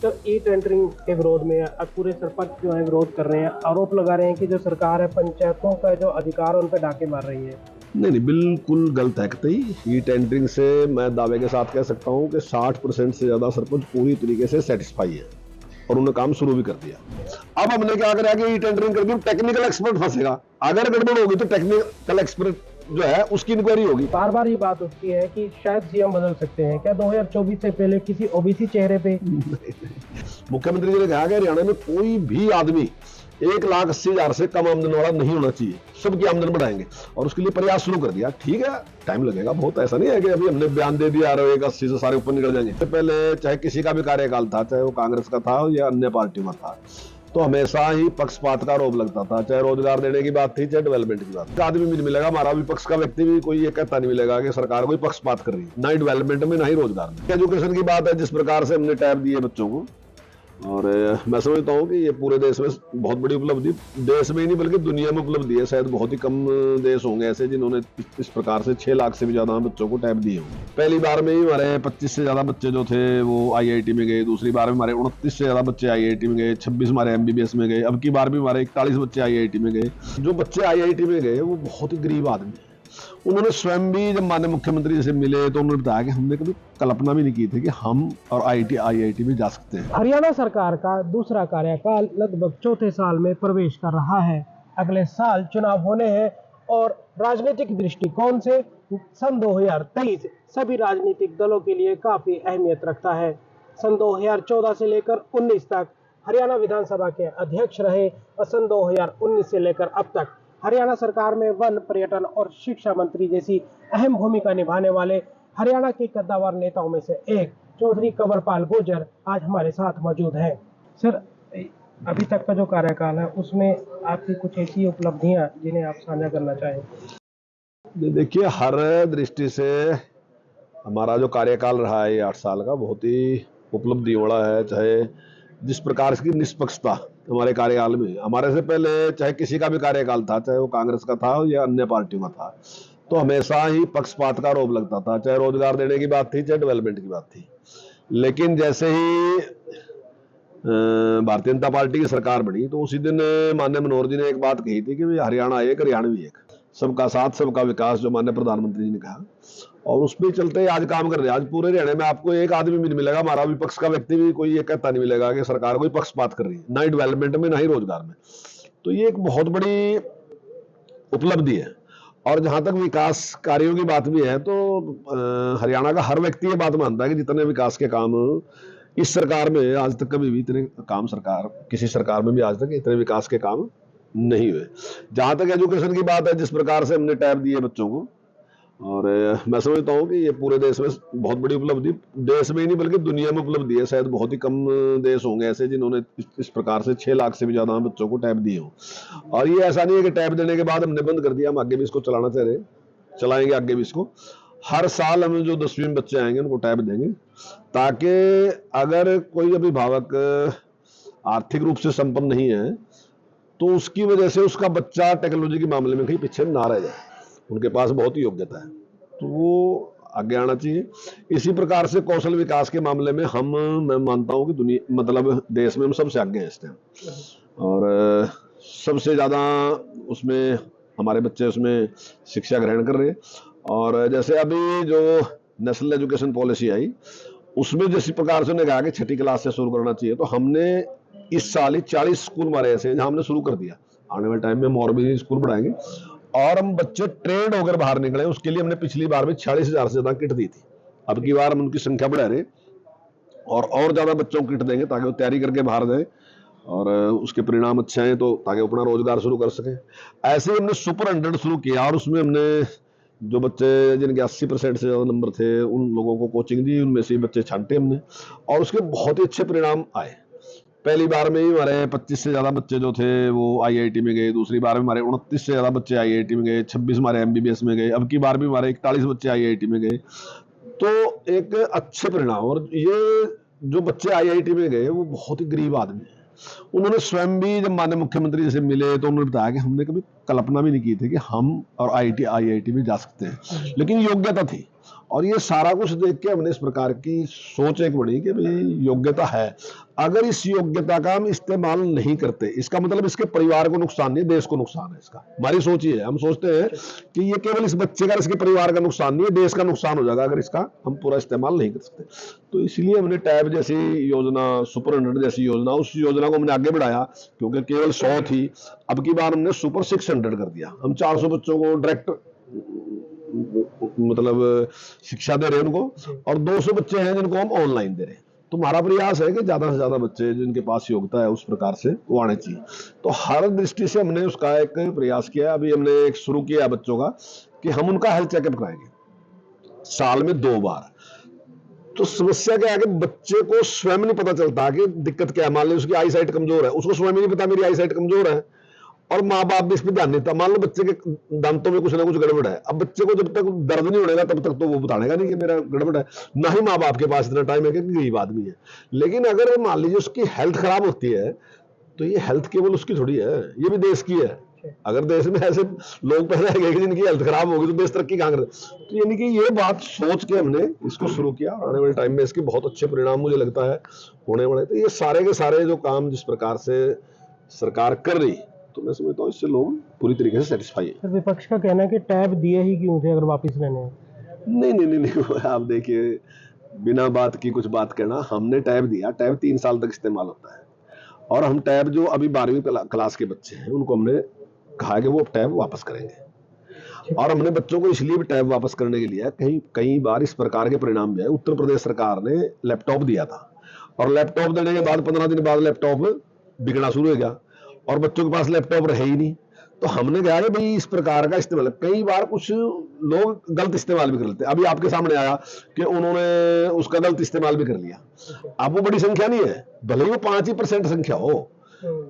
तो e tendering के विरोध में पूरे सरपंच जो है विरोध कर रहे हैं, आरोप लगा रहे हैं कि जो सरकार है पंचायतों का जो अधिकार उन पर डाके मार रही है। नहीं, बिल्कुल गलत है कतई। ई टेंडरिंग से मैं दावे के साथ कह सकता हूँ कि 60% से ज़्यादा सरपंच पूरी तरीके से सेटिस्फाई है और उन्होंने काम शुरू भी कर दिया। अब हमने क्या करा कि ई टेंडरिंग कर दी, टेक्निकल एक्सपर्ट फंसेगा। अगर गड़बड़ होगी तो टेक्निकल एक्सपर्ट जो है उसकी इंक्वायरी होगी। बार बार ये बात उठती है कि शायद सीएम बदल सकते हैं, क्या 2024 से पहले किसी ओबीसी चेहरे पे? मुख्यमंत्री जी ने कहा कि हरियाणा में कोई भी आदमी 1,80,000 से कम आमदन वाला नहीं होना चाहिए, सबकी आमदन बढ़ाएंगे और उसके लिए प्रयास शुरू कर दिया। ठीक है, टाइम लगेगा बहुत, ऐसा नहीं है कि अभी हमने बयान दे दिया और 1,80 से सारे ऊपर निकल जाएंगे। इससे पहले चाहे किसी का भी कार्यकाल था, चाहे वो कांग्रेस का था या अन्य पार्टियों का था, तो हमेशा ही पक्षपात का आरोप लगता था। चाहे रोजगार देने की बात थी, चाहे डेवलपमेंट की बात। आदमी भी नहीं मिलेगा, हमारा विपक्ष का व्यक्ति भी कोई ये कहता नहीं मिलेगा कि सरकार कोई पक्षपात कर रही है, ना ही डेवलपमेंट में ना ही रोजगार में। एजुकेशन की बात है, जिस प्रकार से हमने टैब दिए बच्चों को, और मैं समझता हूँ कि ये पूरे देश में बहुत बड़ी उपलब्धि, देश में ही नहीं बल्कि दुनिया में उपलब्धि है। शायद बहुत ही कम देश होंगे ऐसे जिन्होंने इस प्रकार से 6 लाख से भी ज्यादा बच्चों को टैब दिए होंगे। पहली बार में ही हमारे 25 से ज्यादा बच्चे जो थे वो IIT में गए, दूसरी बार में हमारे 29 से ज्यादा बच्चे IIT में गए, 26 हमारे MBBS में गए, अब की बार भी हमारे 41 बच्चे IIT में गए। जो बच्चे IIT में गए वो बहुत ही गरीब आदमी है। उन्होंने स्वयं भी जब माननीय मुख्यमंत्री से मिले तो उन्होंने बताया कि हमने कभी कल्पना भी नहीं की थी कि हम और IIT में जा सकते हैं। हरियाणा सरकार का दूसरा कार्यकाल लगभग चौथे साल में प्रवेश कर रहा है। अगले साल चुनाव होने हैं और राजनीतिक दृष्टिकोण से सन 2023 सभी राजनीतिक दलों के लिए काफी अहमियत रखता है। सन 2014 से लेकर 19 तक हरियाणा विधानसभा के अध्यक्ष रहे और सन 2019 से लेकर अब तक हरियाणा सरकार में वन, पर्यटन और शिक्षा मंत्री जैसी अहम भूमिका निभाने वाले हरियाणा के कद्दावर नेताओं में से एक चौधरी कंवरपाल गुर्जर आज हमारे साथ मौजूद हैं। सर, अभी तक का जो कार्यकाल है उसमें आपकी कुछ ऐसी उपलब्धियां जिन्हें आप साझा करना चाहें? देखिए, हर दृष्टि से हमारा जो कार्यकाल रहा है 8 साल का बहुत ही उपलब्धि वाला है। चाहे जिस प्रकार की निष्पक्षता हमारे कार्यकाल में, हमारे से पहले चाहे किसी का भी कार्यकाल था, चाहे वो कांग्रेस का था या अन्य पार्टियों का था, तो हमेशा ही पक्षपात का आरोप लगता था। चाहे रोजगार देने की बात थी, चाहे डेवलपमेंट की बात थी। लेकिन जैसे ही भारतीय जनता पार्टी की सरकार बनी तो उसी दिन माननीय मनोहर जी ने एक बात कही थी कि हरियाणा एक, हरियाणवी एक, सबका साथ सबका विकास, जो माननीय प्रधानमंत्री जी ने कहा, और उस पर चलते आज काम कर रहे हैं। आज पूरे हरियाणा में आपको एक आदमी भी नहीं मिलेगा, हमारा विपक्ष का व्यक्ति भी कोई ये कहता नहीं मिलेगा कि सरकार कोई पक्षपात कर रही है, ना ही डेवलपमेंट में ना ही रोजगार में। तो ये एक बहुत बड़ी उपलब्धि है। और जहां तक विकास कार्यों की बात भी है तो हरियाणा का हर व्यक्ति ये बात मानता है कि जितने विकास के काम इस सरकार में आज तक कभी भी इतने काम सरकार किसी सरकार में भी आज तक इतने विकास के काम नहीं हुए। जहां तक एजुकेशन की बात है, जिस प्रकार से हमने टैब दिए बच्चों को, और मैं समझता हूँ कि ये पूरे देश में बहुत बड़ी उपलब्धि, देश में ही नहीं बल्कि दुनिया में उपलब्धि है। शायद बहुत ही कम देश होंगे ऐसे जिन्होंने इस प्रकार से 6 लाख से भी ज्यादा बच्चों को टैब दिए हों। और ये ऐसा नहीं है कि टैब देने के बाद हमने बंद कर दिया, हम आगे भी इसको चलाना चाह रहे हैं, चलाएंगे आगे भी इसको। हर साल हम जो 10वीं में बच्चे आएंगे उनको टैब देंगे, ताकि अगर कोई अभिभावक आर्थिक रूप से संपन्न नहीं है तो उसकी वजह से उसका बच्चा टेक्नोलॉजी के मामले में कहीं पीछे ना रह जाए, उनके पास बहुत ही योग्यता है तो वो आगे आना चाहिए। इसी प्रकार से कौशल विकास के मामले में मैं मानता हूं कि दुनिया मतलब देश में हम सबसे आगे हैं इस टाइम, और सबसे ज्यादा उसमें हमारे बच्चे उसमें शिक्षा ग्रहण कर रहे हैं। और जैसे अभी जो नेशनल एजुकेशन पॉलिसी आई उसमें जिस प्रकार से उन्होंने कहा कि 6ठी क्लास से शुरू करना चाहिए, तो हमने इस साल ही 40 स्कूल हमारे ऐसे हैं जहां हमने शुरू कर दिया। आने वाले टाइम में हम और भी स्कूल बढ़ाएंगे और हम बच्चे ट्रेंड होकर बाहर निकले। उसके लिए हमने पिछली बार में 46,000 से ज्यादा किट दी थी, अब की बार हम उनकी संख्या बढ़ा रहे और ज्यादा बच्चों को किट देंगे ताकि वो तैयारी करके बाहर जाए और उसके परिणाम अच्छे आए तो ताकि अपना रोजगार शुरू कर सके। ऐसे ही हमने सुपर 100 शुरू किया और उसमें हमने जो बच्चे जिनके 80% से ज्यादा नंबर थे उन लोगों को कोचिंग दी, उनमें से बच्चे छांटे हमने और उसके बहुत ही अच्छे परिणाम आए। पहली बार में ही हमारे 25 से ज्यादा बच्चे जो थे वो IIT में गए, दूसरी बार में हमारे 29 से ज्यादा बच्चे IIT में गए, 26 हमारे MBBS में गए, अब की बार भी हमारे 41 बच्चे IIT में गए। तो एक अच्छे परिणाम। और ये जो बच्चे IIT में गए वो बहुत ही गरीब आदमी है। उन्होंने स्वयं भी जब माननीय मुख्यमंत्री से मिले तो उन्होंने बताया कि हमने कभी कल्पना भी नहीं की थी कि हम और IIT में जा सकते हैं, लेकिन योग्यता थी और ये सारा कुछ देख के हमने इस प्रकार की सोच एक बनी कि भाई योग्यता है, अगर इस योग्यता का हम इस्तेमाल नहीं करते, इसका मतलब इसके परिवार को नुकसान नहीं, देश को नुकसान है। इसका हमारी सोच ये है, हम सोचते हैं कि ये केवल इस बच्चे का, इसके परिवार का नुकसान नहीं है, देश का नुकसान हो जाएगा अगर इसका हम पूरा इस्तेमाल नहीं कर सकते। तो इसलिए हमने टैब जैसी योजना, सुपर 100 जैसी योजना, उस योजना को हमने आगे बढ़ाया, क्योंकि केवल 100 थी, अब की बार हमने सुपर 600 कर दिया। हम 400 बच्चों को डायरेक्ट मतलब शिक्षा दे रहे हैं उनको, और 200 बच्चे हैं जिनको हम ऑनलाइन दे रहे हैं। तो हमारा प्रयास है कि ज्यादा से ज्यादा बच्चे जिनके पास योग्यता है उस प्रकार से वो आने चाहिए। तो हर दृष्टि से हमने उसका एक प्रयास किया है। अभी हमने एक शुरू किया बच्चों का कि हम उनका हेल्थ चेकअप कराएंगे साल में 2 बार। तो समस्या क्या है कि बच्चे को स्वयं नहीं पता चलता कि दिक्कत क्या है। मान लो उसकी आई साइट कमजोर है, उसको स्वयं नहीं पता मेरी आई साइट कमजोर है, और माँ बाप भी इस पर ध्यान नहीं देता। मान लो बच्चे के दांतों में कुछ ना कुछ गड़बड़ है, अब बच्चे को जब तक दर्द नहीं होगा तब तक तो वो बतानेगा नहीं कि मेरा गड़बड़ है। ना ही माँ बाप के पास इतना टाइम है कि गरीब आदमी है। लेकिन अगर मान लीजिए उसकी हेल्थ खराब होती है, तो ये हेल्थ केवल उसकी थोड़ी है, ये भी देश की है। अगर देश में ऐसे लोग पैदा है कि जिनकी हेल्थ खराब होगी तो देश तरक्की कहां करे। तो यानी कि ये बात सोच के हमने इसको शुरू किया, और आने वाले टाइम में इसके बहुत अच्छे परिणाम मुझे लगता है होने वाले। तो ये सारे के सारे जो काम जिस प्रकार से सरकार कर रही, तो मैं समझता हूँ इससे लोग पूरी तरीके से सेटिस्फाई है। सर, विपक्ष का कहना है कि टैब दिए ही क्यों थे अगर वापस लेने हैं? नहीं नहीं नहीं नहीं, आप देखिए, बिना बात की कुछ बात करना। हमने टैब दिया, टैब 3 साल तक इस्तेमाल होता है, और हम टैब जो अभी 12वीं क्लास के बच्चे हैं उनको हमने कहा कि वो टैब वापस करेंगे। और हमने बच्चों को इसलिए भी टैब वापस करने के लिए, कई बार इस प्रकार के परिणाम भी है। उत्तर प्रदेश सरकार ने लैपटॉप दिया था, और लैपटॉप देने के बाद 15 दिन बाद लैपटॉप बिकना शुरू हो गया, और बच्चों के पास लैपटॉप रहे ही नहीं। तो हमने कहा कि भाई इस प्रकार का इस्तेमाल, कई बार कुछ लोग गलत इस्तेमाल भी कर लेते हैं। अभी आपके सामने आया कि उन्होंने उसका गलत इस्तेमाल भी कर लिया। अब वो बड़ी संख्या नहीं है, भले ही वो 5% संख्या हो,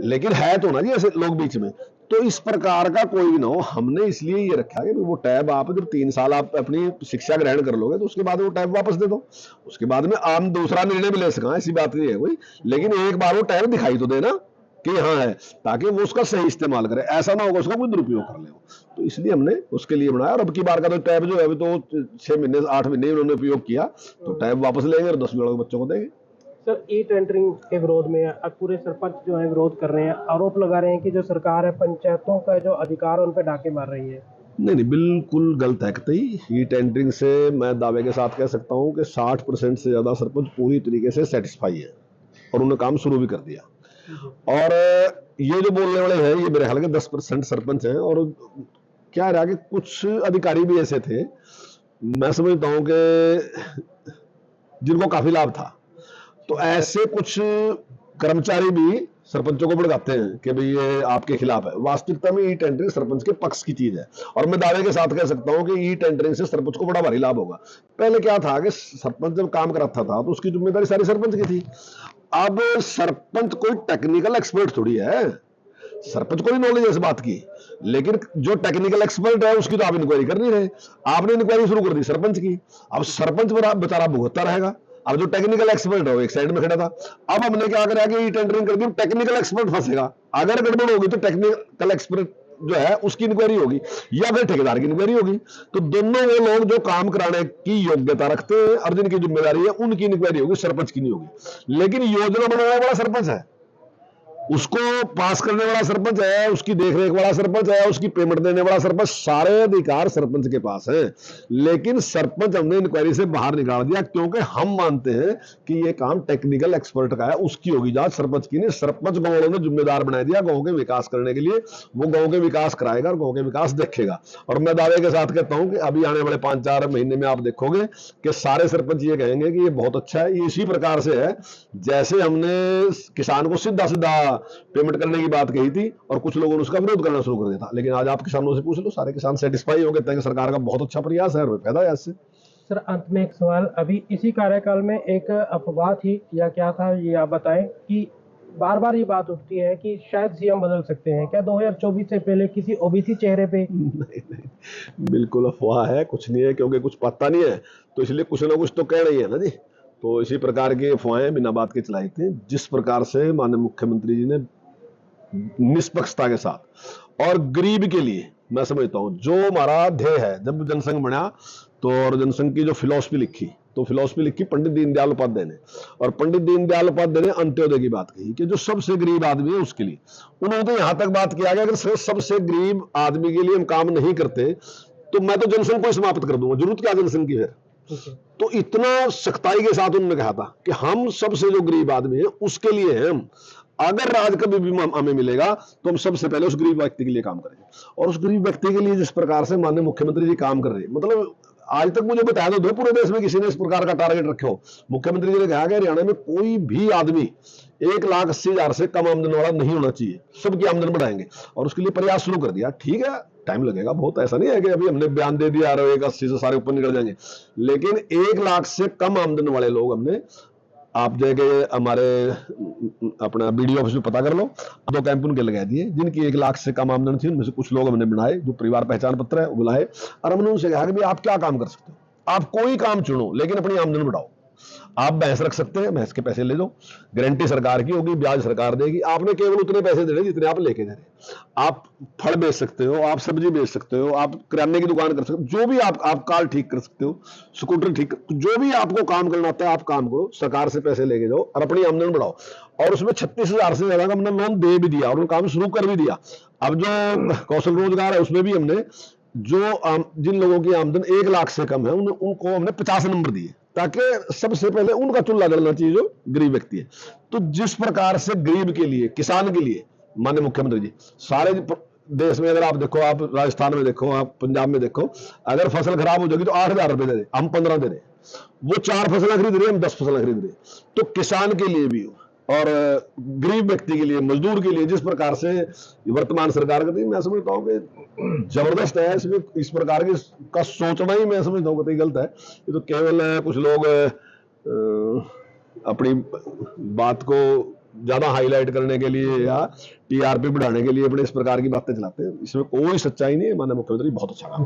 लेकिन है तो ना जी ऐसे लोग बीच में। तो इस प्रकार का कोई भी ना हो। हमने इसलिए ये रखा है कि वो टैब आप जब 3 साल आप अपनी शिक्षा ग्रहण कर लोगे तो उसके बाद वो टैब वापस दे दो, उसके बाद में आप दूसरा निर्णय भी ले सकें, ऐसी बात नहीं है कोई। लेकिन एक बार वो टैब दिखाई तो देना कि हाँ है, ताकि वो उसका सही इस्तेमाल करे, ऐसा ना होगा उसका कोई दुरुपयोग कर ले। तो इसलिए हमने उसके लिए बनाया। और अब की बार का तो टैब जो है अभी तो 6 महीने 8 महीने उन्होंने उपयोग किया, तो टैब वापस लेंगे और 10वीं वाले बच्चों को देंगे। सर, ई टेंडरिंग के विरोध में अब पूरे सरपंच जो है विरोध कर रहे हैं, आरोप लगा रहे हैं कि जो सरकार है पंचायतों का जो अधिकार उन पर डाके मार रही है। नहीं नहीं, बिल्कुल गलत है कतई। ई टेंडरिंग से मैं दावे के साथ कह सकता हूँ कि 60% से ज्यादा सरपंच पूरी तरीके से सेटिस्फाई है, और उन्होंने काम शुरू भी कर दिया। और ये जो बोलने वाले हैं ये मेरे ख्याल के 10% सरपंच हैं, और क्या रहा कि कुछ अधिकारी भी ऐसे थे, मैं समझता हूं कि जिनको काफी लाभ था। तो ऐसे कुछ कर्मचारी भी सरपंचों को भड़काते हैं कि भाई ये आपके खिलाफ है। वास्तविकता में ई टेंडरिंग सरपंच के पक्ष की चीज है, और मैं दावे के साथ कह सकता हूं कि ई टेंडरिंग से सरपंच को बड़ा भारी लाभ होगा। पहले क्या था कि सरपंच जब काम कराता था तो उसकी जिम्मेदारी सारी सरपंच की थी। अब सरपंच कोई टेक्निकल एक्सपर्ट थोड़ी है, सरपंच को भी नॉलेज है इस बात की, लेकिन जो टेक्निकल एक्सपर्ट है उसकी तो आप इंक्वायरी कर नहीं रहे। आपने इंक्वायरी शुरू कर दी सरपंच की, अब सरपंच बेचारा भुगतता रहेगा। अब जो टेक्निकल एक्सपर्ट है वो एक साइड में खड़ा था। अब हमने क्या करा कि ई टेंडरिंग कर दी, टेक्निकल एक्सपर्ट फंसेगा। अगर गड़बड़ होगी तो टेक्निकल एक्सपर्ट जो है उसकी इंक्वायरी होगी, या फिर ठेकेदार की इंक्वायरी होगी। तो दोनों वो लोग जो काम कराने की योग्यता रखते हैं और जिनकी जिम्मेदारी है उनकी इंक्वायरी होगी, सरपंच की नहीं होगी। लेकिन योजना बनाने वाला सरपंच है, उसको पास करने वाला सरपंच है, उसकी देखरेख वाला सरपंच है, उसकी पेमेंट देने वाला सरपंच, सारे अधिकार सरपंच के पास है। लेकिन सरपंच हमने इंक्वायरी से बाहर निकाल दिया, क्योंकि हम मानते हैं कि ये काम टेक्निकल एक्सपर्ट का है, उसकी होगी जांच, सरपंच की नहीं। सरपंच गांव वालों ने जिम्मेदार बना दिया गांव के विकास करने के लिए, वो गांव के विकास कराएगा और गांव के विकास देखेगा। और मैं दावे के साथ कहता हूं कि अभी आने वाले 5-4 महीने में आप देखोगे कि सारे सरपंच ये कहेंगे कि ये बहुत अच्छा है। ये इसी प्रकार से है जैसे हमने किसान को सीधा सीधा पेमेंट करने की बात कही थी, और कुछ लोगों ने उसका विरोध करना शुरू कर दिया था। लेकिन आज आप किसानों से पूछ लो, सारे किसान सेटिस्फाई हो गए, सरकार का बहुत अच्छा प्रयास है और फायदा है इससे। सर, अंत में एक सवाल, अभी इसी कार्यकाल में एक अफवाह थी या क्या था ये आप बताएं, कि बार बार ये बात उठती है कि शायद सीएम बदल सकते हैं, क्या 2024 से पहले किसी ओबीसी चेहरे पे? नहीं, बिल्कुल अफवाह है, कुछ नहीं है, क्योंकि कुछ पता नहीं है तो इसलिए कुछ ना कुछ तो कह रही है ना जी। तो इसी प्रकार की अफवाहें बिना बात के चलाई थी। जिस प्रकार से माननीय मुख्यमंत्री जी ने निष्पक्षता के साथ और गरीब के लिए, मैं समझता हूं जो हमारा ध्येय है, जब जनसंघ बना तो और जनसंघ की जो फिलॉसफी लिखी, तो फिलॉसफी लिखी पंडित दीनदयाल उपाध्याय ने। और पंडित दीनदयाल उपाध्याय ने अंत्योदय की बात कही कि जो सबसे गरीब आदमी है उसके लिए। उन्होंने तो यहां तक बात किया कि अगर सबसे गरीब आदमी के लिए हम काम नहीं करते तो मैं तो जनसंघ को ही समाप्त कर दूंगा, जरूरत क्या जनसंघ की फिर। तो इतना सख्ताई के साथ उन्होंने कहा था कि हम सबसे जो गरीब आदमी है उसके लिए है, हम अगर राज कभी भी हमें मिलेगा तो हम सबसे पहले उस गरीब व्यक्ति के लिए काम करेंगे। और उस गरीब व्यक्ति के लिए जिस प्रकार से माननीय मुख्यमंत्री जी काम कर रहे हैं, मतलब आज तक मुझे बताया तो दो पूरे देश में किसी ने इस प्रकार का टारगेट रखे हो। मुख्यमंत्री जी ने कहा कि हरियाणा में कोई भी आदमी 1,80,000 से कम आमदन वाला नहीं होना चाहिए, सबकी आमदन बढ़ाएंगे। और उसके लिए प्रयास शुरू कर दिया। ठीक है, टाइम लगेगा बहुत, ऐसा नहीं है कि अभी हमने बयान दे दिया और 1,80 से सारे ऊपर निकल जाएंगे, लेकिन 1 लाख से कम आमदन वाले लोग हमने, आप जाके हमारे अपना बीडीओ ऑफिस में पता कर लो, 2 कैंप उनके लगा दिए जिनकी 1 लाख से कम आमदन थी। उनमें से कुछ लोग हमने बनाए, जो परिवार पहचान पत्र है वो बुलाए, और हमने उनसे कहा कि भाई आप क्या काम कर सकते हो, आप कोई काम चुनो लेकिन अपनी आमदन बढ़ाओ। आप भैंस रख सकते हैं, भैंस के पैसे ले लो, गारंटी सरकार की होगी, ब्याज सरकार देगी, आपने केवल उतने पैसे देने जितने आप लेके दे रहे। आप फल बेच सकते हो, आप सब्जी बेच सकते हो, आप किराने की दुकान कर सकते हो, जो भी आप कार ठीक कर सकते हो, स्कूटर ठीक, जो भी आपको काम करना आता है आप काम करो, सरकार से पैसे लेके जाओ और अपनी आमदन बढ़ाओ। और उसमें 36,000 से ज्यादा का हमने लोन दे भी दिया और काम शुरू कर भी दिया। अब जो कौशल रोजगार है उसमें भी हमने जिन लोगों की आमदन 1 लाख से कम है उनको हमने 50 नंबर दिए, ताकि सबसे पहले उनका चूल्हा जलना चाहिए जो गरीब व्यक्ति है। तो जिस प्रकार से गरीब के लिए, किसान के लिए माननीय मुख्यमंत्री जी सारे देश में, अगर आप देखो, आप राजस्थान में देखो, आप पंजाब में देखो, अगर फसल खराब हो जाएगी तो 8,000 रुपए दे रहे, हम 15 दे रहे, वो 4 फसलें खरीद रहे, हम 10 फसलें खरीद रहे। तो किसान के लिए भी और गरीब व्यक्ति के लिए, मजदूर के लिए जिस प्रकार से वर्तमान सरकार करती है, मैं समझता हूँ कि जबरदस्त है। इसमें इस प्रकार की का सोचना ही मैं समझता हूँ कि गलत है। ये तो केवल कुछ लोग अपनी बात को ज्यादा हाईलाइट करने के लिए या टीआरपी बढ़ाने के लिए अपने इस प्रकार की बातें चलाते हैं। इसमें कोई सच्चाई नहीं है। माननीय मुख्यमंत्री बहुत अच्छा काम